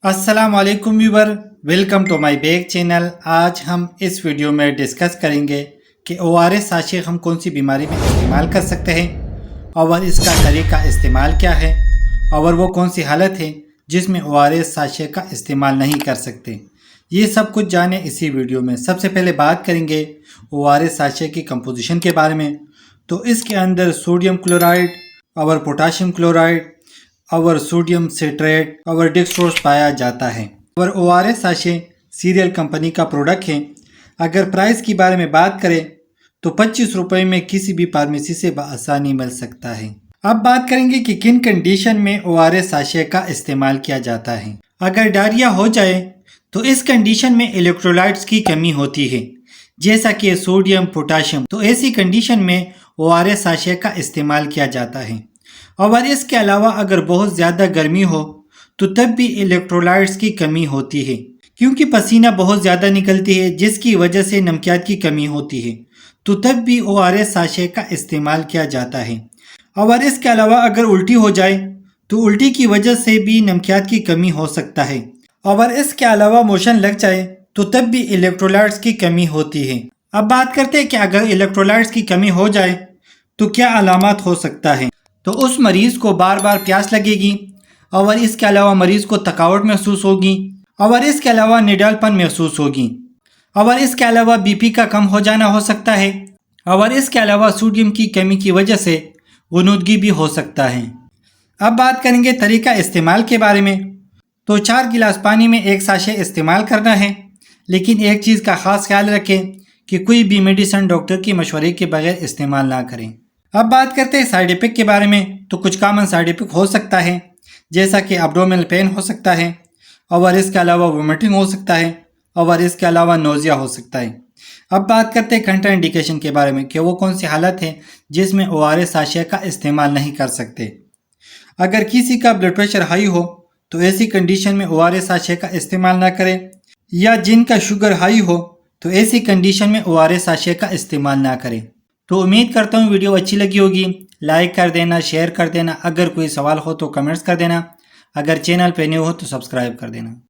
अस्सलाम वालेकुम viewer, welcome to my back channel. आज हम इस वीडियो में डिस्कस करेंगे कि ORS साशे हम कौन सी बीमारी में इस्तेमाल कर सकते हैं और इसका तरीका इस्तेमाल क्या है और वो कौन सी हालत है जिसमें ORS साशे का इस्तेमाल नहीं कर सकते। ये सब कुछ जाने इसी वीडियो में। सबसे पहले बात करेंगे ORS साशे की कंपोजिशन के बारे में। तो इसके अंदर सोडियम क्लोराइड और पोटाशियम क्लोराइड और सोडियम सिट्रेट और डेक्सट्रोज पाया जाता है और ORS साशे सीरियल कंपनी का प्रोडक्ट है। अगर प्राइस की बारे में बात करें तो 25 रुपये में किसी भी फार्मेसी से बआसानी मिल सकता है। अब बात करेंगे कि किन कंडीशन में ORS साशे का इस्तेमाल किया जाता है। अगर डायरिया हो जाए तो इस कंडीशन में इलेक्ट्रोलाइट्स की कमी होती है, जैसा कि सोडियम पोटाशियम। तो ऐसी कंडीशन में ORS साशे का इस्तेमाल किया जाता है। और इसके अलावा अगर बहुत ज़्यादा गर्मी हो तो तब भी इलेक्ट्रोलाइट्स की कमी होती है, क्योंकि पसीना बहुत ज़्यादा निकलती है जिसकी वजह से नमकियात की कमी होती है। तो तब भी ORS साशे का इस्तेमाल किया जाता है। और इसके अलावा अगर उल्टी हो जाए तो उल्टी की वजह से भी नमकियात की कमी हो सकता है। और इसके अलावा मोशन लग जाए तो तब भी इलेक्ट्रोलाइट्स की कमी होती है। अब बात करते हैं कि अगर इलेक्ट्रोलाइट्स की कमी हो जाए तो क्या अलामत हो सकता है। तो उस मरीज़ को बार बार प्यास लगेगी और इसके अलावा मरीज़ को थकावट महसूस होगी और इसके अलावा निडालपन महसूस होगी और इसके अलावा BP का कम हो जाना हो सकता है और इसके अलावा सोडियम की कमी की वजह से गुनूदगी भी हो सकता है। अब बात करेंगे तरीका इस्तेमाल के बारे में। तो 4 गिलास पानी में एक साशे इस्तेमाल करना है, लेकिन एक चीज़ का ख़ास ख्याल रखें कि कोई भी मेडिसिन डॉक्टर की मशवरे के बगैर इस्तेमाल ना करें। अब बात करते हैं साइड इफेक्ट के बारे में। तो कुछ कॉमन साइड इफेक्ट हो सकता है, जैसा कि एब्डोमिनल पेन हो सकता है और इसके अलावा वोमिटिंग हो सकता है और इसके अलावा नोज़िया हो सकता है। अब बात करते हैं कंट्रा इंडिकेशन के बारे में कि वो कौन सी हालत है जिसमें ORS साशे का इस्तेमाल नहीं कर सकते। अगर किसी का ब्लड प्रेशर हाई हो तो ऐसी कंडीशन में ORS साशे का इस्तेमाल ना करें, या जिनका शुगर हाई हो तो ऐसी कंडीशन में ORS साशे का इस्तेमाल ना करें। तो उम्मीद करता हूँ वीडियो अच्छी लगी होगी। लाइक कर देना, शेयर कर देना, अगर कोई सवाल हो तो कमेंट्स कर देना, अगर चैनल पे न्यू हो तो सब्सक्राइब कर देना।